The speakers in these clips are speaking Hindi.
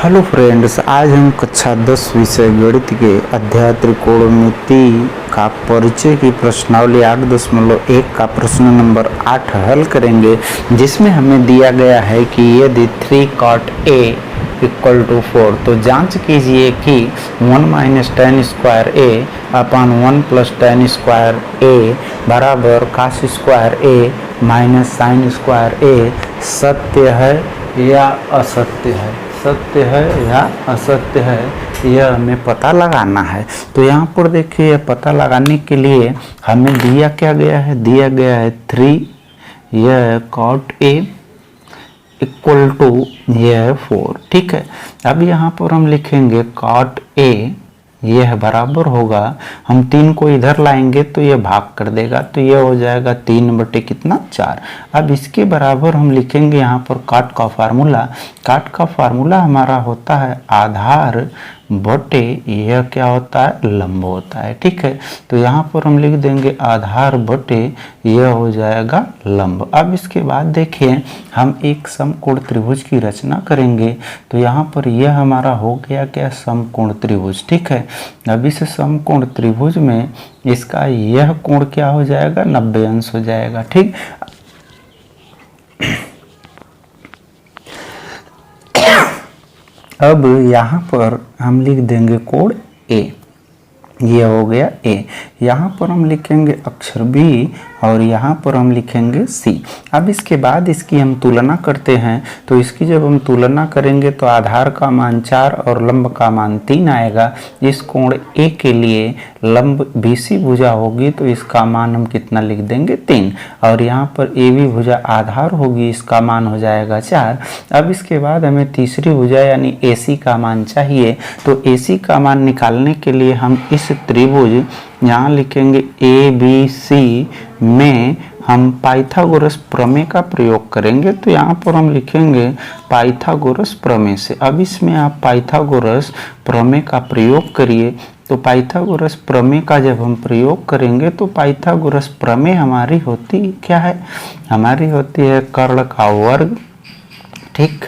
हेलो फ्रेंड्स, आज हम कक्षा 10 विषय गणित के अध्याय त्रिकोणमिति का परिचय की प्रश्नावली 8.1 का प्रश्न नंबर 8 हल करेंगे, जिसमें हमें दिया गया है कि यदि 3 cot a इक्वल टू 4 तो जांच कीजिए कि 1 माइनस टेन स्क्वायर ए अपन 1 प्लस टेन स्क्वायर ए बराबर कास स्क्वायर ए माइनस साइन स्क्वायर ए सत्य है या असत्य है। सत्य है या असत्य है, यह हमें पता लगाना है। तो यहाँ पर देखिए, यह पता लगाने के लिए हमें दिया क्या गया है, दिया गया है 3 यह cot a इक्वल टू यह 4। ठीक है, अब यहाँ पर हम लिखेंगे cot a यह बराबर होगा, हम 3 को इधर लाएंगे तो यह भाग कर देगा, तो यह हो जाएगा 3 बटे कितना 4। अब इसके बराबर हम लिखेंगे यहाँ पर काट का फार्मूला। काट का फार्मूला हमारा होता है आधार बटे यह क्या होता है, लंब होता है। ठीक है, तो यहाँ पर हम लिख देंगे आधार बटे यह हो जाएगा लंब। अब इसके बाद देखिए, हम एक समकोण त्रिभुज की रचना करेंगे, तो यहाँ पर यह हमारा हो गया क्या, समकोण त्रिभुज। ठीक है, अब इस समकोण त्रिभुज में इसका यह कोण क्या हो जाएगा, 90 अंश हो जाएगा। ठीक, अब यहाँ पर हम लिख देंगे कोण ए, ये हो गया ए। यहाँ पर हम लिखेंगे अक्षर बी और यहाँ पर हम लिखेंगे सी। अब इसके बाद इसकी हम तुलना करते हैं, तो इसकी जब हम तुलना करेंगे तो आधार का मान 4 और लंब का मान 3 आएगा। इस कोण ए के लिए लंब बीसी भुजा होगी तो इसका मान हम कितना लिख देंगे, 3, और यहाँ पर ए बी भुजा आधार होगी, इसका मान हो जाएगा 4। अब इसके बाद हमें तीसरी भुजा यानी ए सी का मान चाहिए, तो ए सी का मान निकालने के लिए हम इस त्रिभुज यहाँ लिखेंगे ए बी सी में हम पाइथागोरस प्रमेय का प्रयोग करेंगे। तो यहाँ पर हम लिखेंगे पाइथागोरस प्रमेय से। अब इसमें आप पाइथागोरस प्रमेय का प्रयोग करिए। तो पाइथागोरस प्रमेय का जब हम प्रयोग करेंगे तो पाइथागोरस प्रमेय हमारी होती क्या है, हमारी होती है कर्ण का वर्ग। ठीक,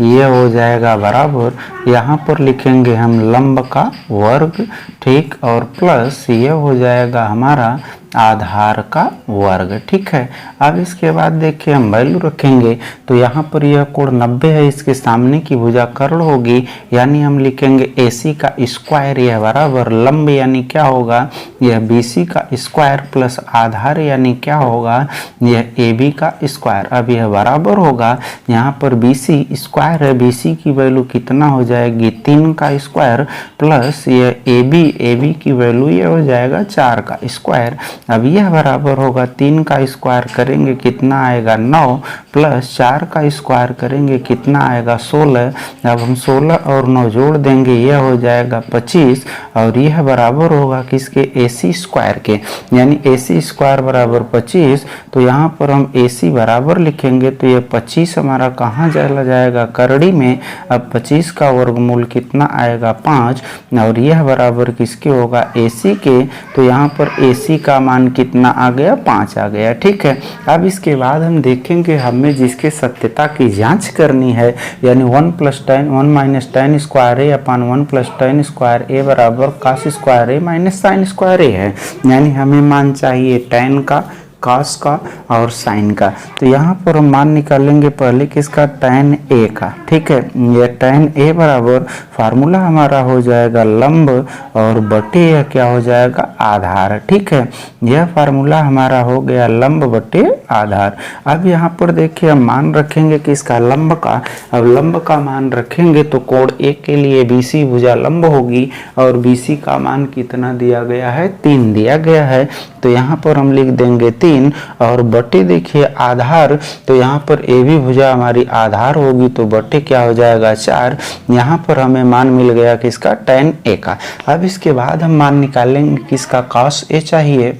ये हो जाएगा बराबर, यहाँ पर लिखेंगे हम लंब का वर्ग। ठीक, और प्लस ये हो जाएगा हमारा आधार का वर्ग। ठीक है, अब इसके बाद देखिए हम वैल्यू रखेंगे, तो यहाँ पर यह कोण 90 है, इसके सामने की भुजा कर्ण होगी, यानी हम लिखेंगे AC का स्क्वायर, यह बराबर लंब यानी क्या होगा, यह BC का स्क्वायर प्लस आधार यानी क्या होगा, यह AB का स्क्वायर। अब यह बराबर होगा, यहाँ पर BC स्क्वायर है, BC की वैल्यू कितना हो जाएगी, 3 का स्क्वायर प्लस यह AB की वैल्यू यह हो जाएगा 4 का स्क्वायर। अब यह बराबर होगा 3 का स्क्वायर करेंगे कितना आएगा 9, प्लस 4 का स्क्वायर करेंगे कितना आएगा 16। अब हम 16 और 9 जोड़ देंगे, यह हो जाएगा 25, और यह बराबर होगा किसके, AC स्क्वायर के, यानी AC स्क्वायर बराबर 25। तो यहाँ पर हम AC बराबर लिखेंगे, तो यह 25 हमारा कहाँ चला जाएगा, करड़ी में। अब 25 का वर्गमूल कितना आएगा 5, और यह बराबर किसके होगा, AC के। तो यहाँ पर AC का मान कितना आ गया, 5 आ गया। ठीक है, अब इसके बाद हम देखेंगे हमें जिसके सत्यता की जांच करनी है, यानी 1 माइनस टेन स्क्वायर ए अपन 1 प्लस टेन स्क्वायर ए बराबर कास स्क्वायर ए माइनस साइन स्क्वायर ए है, यानी हमें मान चाहिए टेन का, कॉस का और साइन का। तो यहाँ पर हम मान निकालेंगे पहले किसका, tan a का। ठीक है, यह tan a बराबर फार्मूला हमारा हो जाएगा लंब और बटे यह क्या हो जाएगा, आधार। ठीक है, यह फार्मूला हमारा हो गया लंब बटे आधार। अब यहाँ पर देखिए हम मान रखेंगे किसका, लंब का। अब लंब का मान रखेंगे तो कोण ए के लिए BC भुजा लंब होगी, और BC का मान कितना दिया गया है, 3 दिया गया है। तो यहाँ पर हम लिख देंगे 3, और बटे देखिए आधार, तो यहाँ पर AB भुजा हमारी आधार होगी, तो बटे क्या हो जाएगा 4। यहाँ पर हमें मान मिल गया किसका, tan A का। अब इसके बाद हम मान निकालेंगे किसका, cos A चाहिए,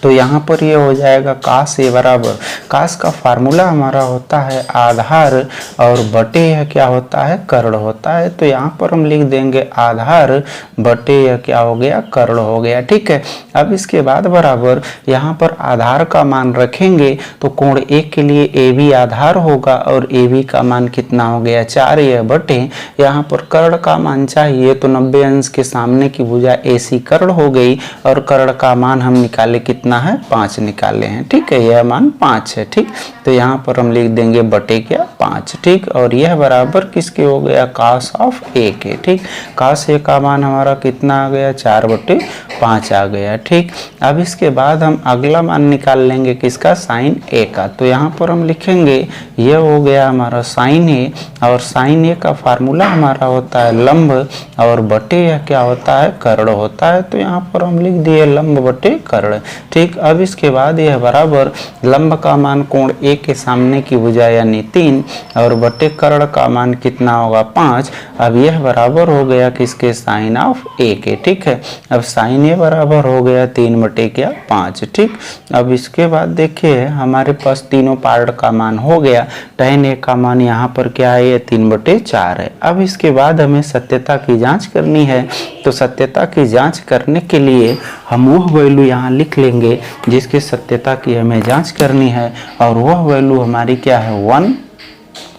तो यहाँ पर ये हो जाएगा काश ए बराबर, काश का फार्मूला हमारा होता है आधार और बटे यह क्या होता है कर्ण होता है। तो यहाँ पर हम लिख देंगे आधार बटे यह क्या हो गया कर्ण हो गया। ठीक है, अब इसके बाद बराबर यहाँ पर आधार का मान रखेंगे तो कोण ए के लिए ए बी आधार होगा और ए बी का मान कितना हो गया 4 यह बटे यहाँ पर कर्ण का मान चाहिए तो 90 अंश के सामने की भुजा ए सी कर्ण हो गई और कर्ण का मान हम निकाले कितना है 5 निकाले हैं। ठीक है, यह मान 5 है। ठीक, तो यहाँ पर हम लिख देंगे बटे क्या 5। ठीक, और यह बराबर किसके हो गया cos ऑफ ए के। ठीक, cos ए का मान हमारा कितना आ गया 4/5 आ गया। ठीक, अब इसके बाद हम अगला मान निकाल लेंगे किसका sin ए का। तो यहाँ पर हम लिखेंगे यह हो गया हमारा sin ए और sin ए का फार्मूला हमारा होता है लंब और बटे यह क्या होता है कर्ण होता है। तो यहाँ पर हम लिख दिए लंब बटे कर्ण। ठीक, अब इसके बाद यह बराबर लंब का मान कोण ए के सामने की भुजा यानी 3 और बटे कर्ण का मान कितना होगा 5। अब यह बराबर हो गया किसके साइन ऑफ ए के। ठीक है, अब साइन ए बराबर हो गया 3/5। ठीक, अब इसके बाद देखिए हमारे पास तीनों पार्ट का मान हो गया। tan ए का मान यहाँ पर क्या है ये 3/4 है। अब इसके बाद हमें सत्यता की जांच करनी है। तो सत्यता की जांच करने के लिए हम वह वैल्यू यहाँ लिख लेंगे जिसकी सत्यता की हमें जांच करनी है और वह वैल्यू हमारी क्या है 1।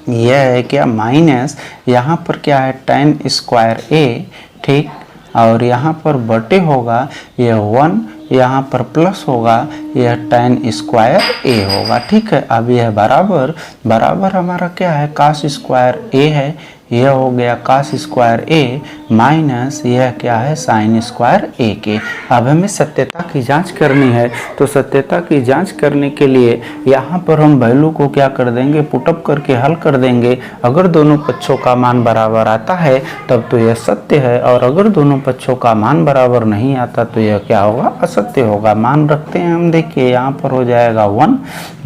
यह है क्या माइनस यहाँ पर क्या है tan स्क्वायर ए। ठीक, और यहाँ पर बटे होगा यह 1, यहाँ पर प्लस होगा यह tan स्क्वायर ए होगा। ठीक है, अब यह बराबर हमारा क्या है cos स्क्वायर ए है, यह हो गया cos स्क्वायर ए माइनस यह क्या है sin स्क्वायर ए के। अब हमें सत्यता की जांच करनी है। तो सत्यता की जांच करने के लिए यहाँ पर हम वैल्यू को क्या कर देंगे पुटअप करके हल कर देंगे। अगर दोनों पक्षों का मान बराबर आता है तब तो यह सत्य है और अगर दोनों पक्षों का मान बराबर नहीं आता तो यह क्या होगा असत्य होगा। मान रखते हैं हम, देखिए यहाँ पर हो जाएगा 1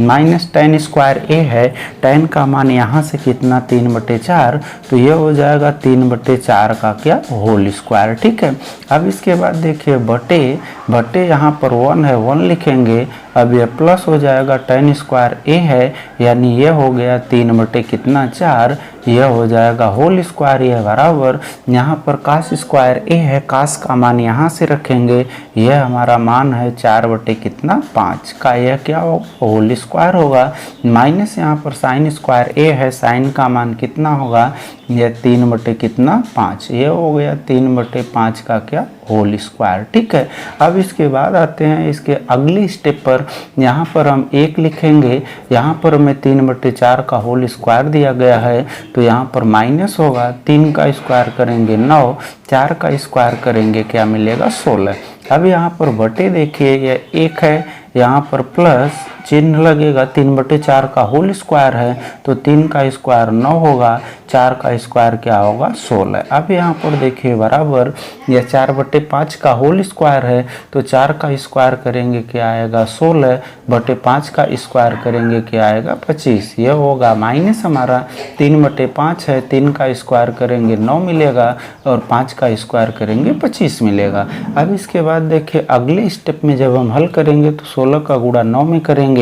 माइनस tan स्क्वायर ए है, tan का मान यहाँ से कितना 3/4 तो यह हो जाएगा 3/4 का क्या होल स्क्वायर। ठीक है, अब इसके बाद देखिए बटे यहाँ पर 1 है 1 लिखेंगे। अब यह प्लस हो जाएगा tan स्क्वायर ए है यानी यह हो गया 3/4 यह हो जाएगा होल स्क्वायर। यह बराबर यहाँ पर cos स्क्वायर ए है, cos का मान यहाँ से रखेंगे यह हमारा मान है 4/5 का यह क्या हो होल स्क्वायर होगा माइनस यहाँ पर sin स्क्वायर ए है, sin का मान कितना होगा यह 3/5 यह हो गया 3/5 का क्या होल स्क्वायर। ठीक है, अब इसके बाद आते हैं इसके अगली स्टेप पर। यहाँ पर हम 1 लिखेंगे, यहाँ पर हमें 3/4 का होल स्क्वायर दिया गया है तो यहाँ पर माइनस होगा 3 का स्क्वायर करेंगे 9, 4 का स्क्वायर करेंगे क्या मिलेगा 16। अब यहाँ पर बटे देखिए यह 1 है, यहाँ पर प्लस चिन्ह लगेगा 3/4 का होल स्क्वायर है तो 3 का स्क्वायर 9 होगा, 4 का स्क्वायर क्या होगा 16। अब यहाँ पर देखिए बराबर यह 4/5 का होल स्क्वायर है तो 4 का स्क्वायर करेंगे क्या आएगा 16/5 का स्क्वायर करेंगे क्या आएगा 25। यह होगा माइनस हमारा 3/5 है, 3 का स्क्वायर करेंगे 9 मिलेगा और 5 का स्क्वायर करेंगे 25 मिलेगा। अब इसके बाद देखिए अगले स्टेप में जब हम हल करेंगे तो 16 का गुणा 9 में करेंगे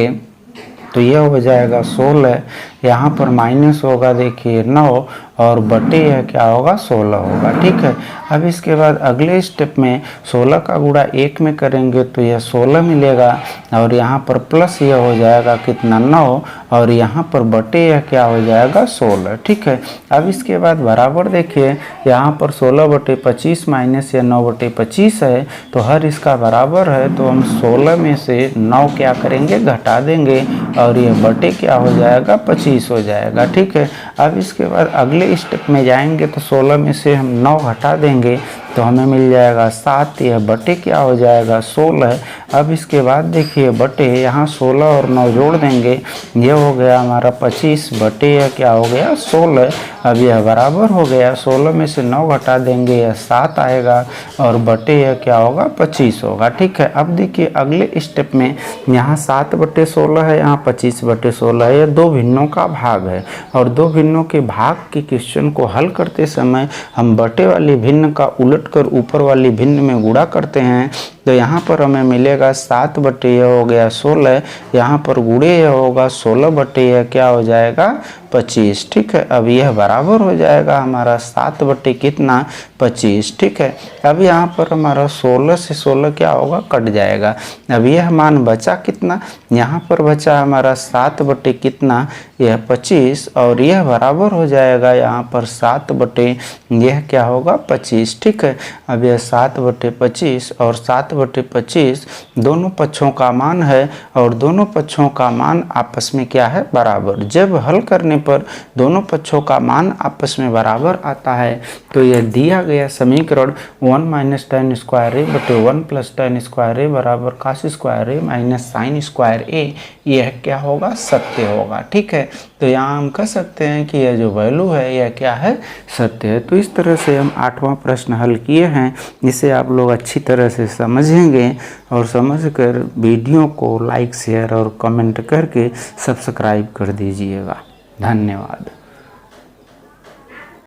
तो यह हो जाएगा 16, यहाँ पर माइनस होगा देखिए 9 और बटे यह क्या होगा 16 होगा। ठीक है, अब इसके बाद अगले स्टेप में 16 का गुणा 1 में करेंगे तो यह 16 मिलेगा और यहाँ पर प्लस यह हो जाएगा कितना 9 और यहाँ पर बटे यह क्या हो जाएगा 16। ठीक है, अब इसके बाद बराबर देखिए यहाँ पर 16/25 माइनस यह 9/25 है तो हर इसका बराबर है तो हम 16 में से 9 क्या करेंगे घटा देंगे और यह बटे क्या हो जाएगा 25 हो जाएगा। ठीक है, अब इसके बाद अगले स्टेप में जाएंगे तो 16 में से हम 9 घटा देंगे तो हमें मिल जाएगा 7, यह बटे क्या हो जाएगा 16। अब इसके बाद देखिए बटे यहाँ 16 और 9 जोड़ देंगे यह हो गया हमारा 25 बटे यह क्या हो गया 16। अब यह बराबर हो गया 16 में से 9 घटा देंगे यह 7 आएगा और बटे यह क्या होगा 25 होगा। ठीक है, अब देखिए अगले स्टेप में यहाँ 7/16 है, यहाँ 25/16 है, यह दो भिन्नों का भाग है और दो भिन्नों के भाग के क्वेश्चन को हल करते समय हम बटे वाली भिन्न का उलट कर ऊपर वाली भिन्न में गुणा करते हैं तो यहाँ पर हमें मिलेगा 7 बटे यह हो गया 16, यहाँ पर गुणे यह होगा 16 बटे यह क्या हो जाएगा 25। ठीक है, अब यह बराबर हो जाएगा हमारा 7 बटे कितना 25। ठीक है, अब यहाँ पर हमारा 16 से 16 क्या होगा कट जाएगा। अब यह मान बचा कितना, यहाँ पर बचा हमारा 7 बटे कितना यह 25, और यह बराबर हो जाएगा यहाँ पर 7 बटे यह क्या होगा 25। ठीक है, अब यह 7 बटे 25 और 7 बटे 25 दोनों पक्षों का मान है, और दोनों पक्षों का मान आपस में क्या है बराबर। जब हल करने पर दोनों पक्षों का मान आपस में बराबर आता है तो यह दिया गया समीकरण 1 माइनस tan स्क्वायर ए बटे 1 प्लस tan स्क्वायर ए बराबर cos स्क्वायर ए माइनस साइन स्क्वायर ए, यह क्या होगा सत्य होगा। ठीक है, तो यहाँ हम कह सकते हैं कि यह जो वैल्यू है यह क्या है सत्य है। तो इस तरह से हम 8वां प्रश्न हल किए हैं, जिसे आप लोग अच्छी तरह से समझेंगे और समझकर वीडियो को लाइक शेयर और कमेंट करके सब्सक्राइब कर दीजिएगा। धन्यवाद।